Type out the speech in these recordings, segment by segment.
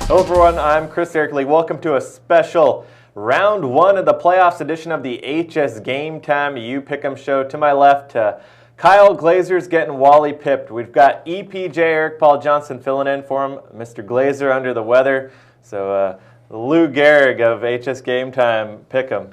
Hello everyone, I'm Chris Erickley. Welcome to a special round one of the playoffs edition of the HS Game Time You PickEm show. To my left, Kyle Glazer's getting Wally pipped. We've got EPJ Eric Paul Johnson filling in for him. Mr. Glazer under the weather. So Lou Gehrig of HS Game Time PickEm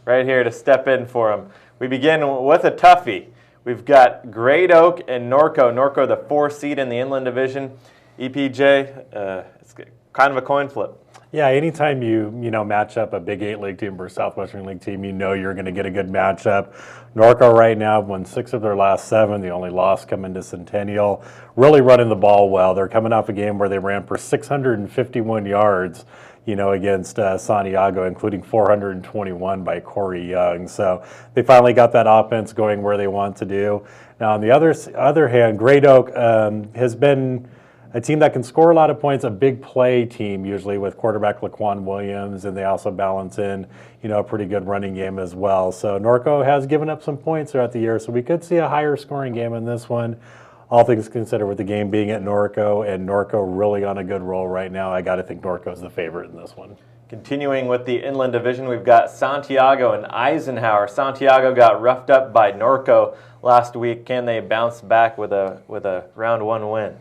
right here to step in for him. We begin with a toughie. We've got Great Oak and Norco. Norco, the 4 seed in the Inland Division. EPJ, it's kind of a coin flip. Yeah, anytime you match up a Big 8 league team versus Southwestern League team, you're going to get a good matchup. Norco right now won 6 of their last 7. The only loss coming to Centennial. Really running the ball well. They're coming off a game where they ran for 651 yards, against Santiago, including 421 by Corey Young. So they finally got that offense going where they want to do. Now, on the other hand, Great Oak has been a team that can score a lot of points, a big play team usually with quarterback Laquan Williams, and they also balance in, a pretty good running game as well. So Norco has given up some points throughout the year, so we could see a higher scoring game in this one. All things considered, with the game being at Norco, and Norco really on a good roll right now, I got to think Norco's the favorite in this one. Continuing with the Inland Division, we've got Santiago and Eisenhower. Santiago got roughed up by Norco last week. Can they bounce back with a round one win?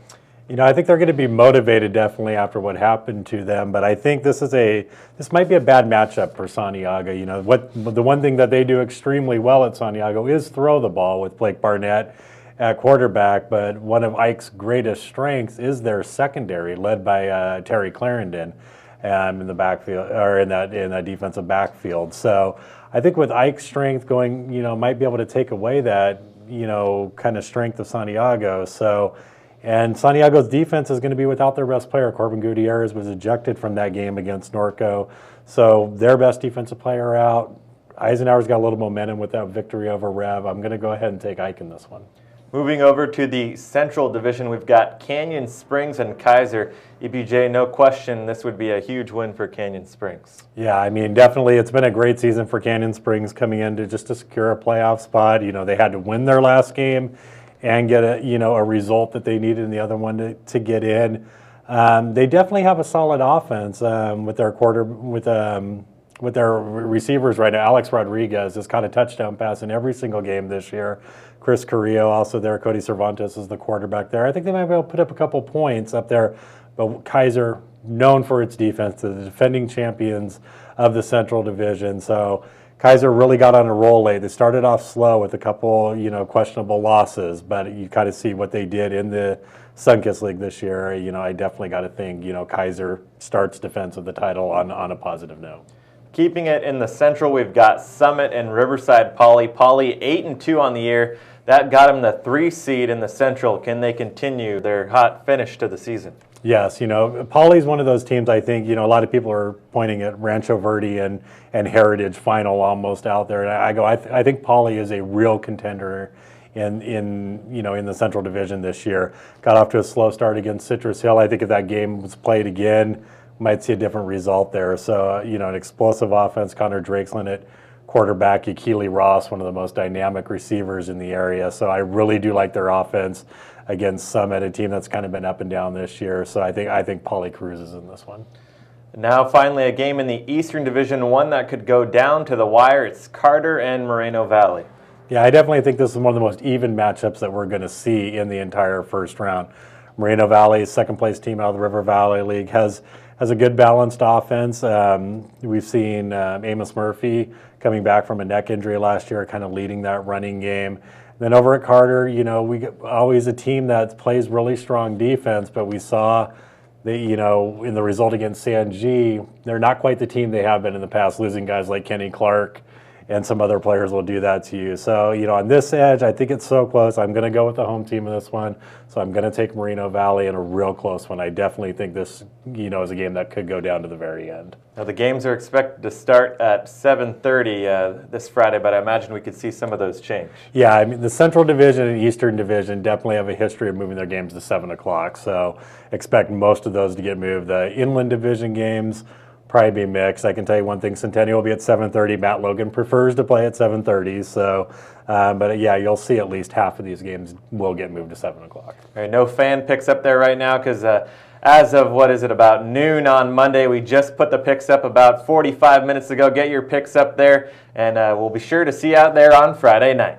I think they're going to be motivated definitely after what happened to them, but I think this might be a bad matchup for Santiago. The one thing that they do extremely well at Santiago is throw the ball with Blake Barnett at quarterback, but one of Ike's greatest strengths is their secondary, led by Terry Clarendon in the backfield, or in that defensive backfield. So I think with Ike's strength going, might be able to take away that, kind of strength of Santiago. And Santiago's defense is going to be without their best player. Corbin Gutierrez was ejected from that game against Norco. So their best defensive player out. Eisenhower's got a little momentum with that victory over Rev. I'm going to go ahead and take Ike in this one. Moving over to the Central Division, we've got Canyon Springs and Kaiser. EPJ, no question, this would be a huge win for Canyon Springs. Yeah, definitely it's been a great season for Canyon Springs coming in to secure a playoff spot. They had to win their last game and get a result that they needed in the other one to get in. They definitely have a solid offense with their receivers right now. Alex Rodriguez has caught a touchdown pass in every single game this year. Chris Carrillo also there. Cody Cervantes is the quarterback there. I think they might be able to put up a couple points up there. But Kaiser, known for its defense, the defending champions of the Central Division. So Kaiser really got on a roll late. They started off slow with a couple, questionable losses, but you kind of see what they did in the Sunkiss League this year. I definitely got to think, Kaiser starts defense of the title on a positive note. Keeping it in the Central, we've got Summit and Riverside Poly. Poly 8-2 on the year. That got them the 3 seed in the Central. Can they continue their hot finish to the season? Yes, Poly's one of those teams. I think a lot of people are pointing at Rancho Verde and Heritage Final almost out there, and I think Poly is a real contender in the Central Division this year. Got off to a slow start against Citrus Hill. I think if that game was played again, might see a different result there. So an explosive offense. Connor Drakeslin at quarterback, Akili Ross, one of the most dynamic receivers in the area. So I really do like their offense against Summit, a team that's kind of been up and down this year. So I think Poly cruises in this one. Now finally a game in the Eastern Division, one that could go down to the wire. It's Carter and Moreno Valley. Yeah, I definitely think this is one of the most even matchups that we're going to see in the entire first round. Moreno Valley, second place team out of the River Valley League, has a good balanced offense. We've seen Amos Murphy coming back from a neck injury last year, kind of leading that running game. Then over at Carter, we always a team that plays really strong defense, but we saw in the result against San G, they're not quite the team they have been in the past, losing guys like Kenny Clark, and some other players will do that to you. So, on this edge, I think it's so close. I'm going to go with the home team in this one. So I'm going to take Moreno Valley in a real close one. I definitely think this, is a game that could go down to the very end. Now the games are expected to start at 7:30 this Friday, but I imagine we could see some of those change. Yeah, the Central Division and Eastern Division definitely have a history of moving their games to 7 o'clock. So expect most of those to get moved. The Inland Division games probably be mixed. I can tell you one thing, Centennial will be at 7:30. Matt Logan prefers to play at 7:30. So, but yeah, you'll see at least half of these games will get moved to 7 o'clock. All right, no fan picks up there right now because as of, what is it, about noon on Monday. We just put the picks up about 45 minutes ago. Get your picks up there, and we'll be sure to see you out there on Friday night.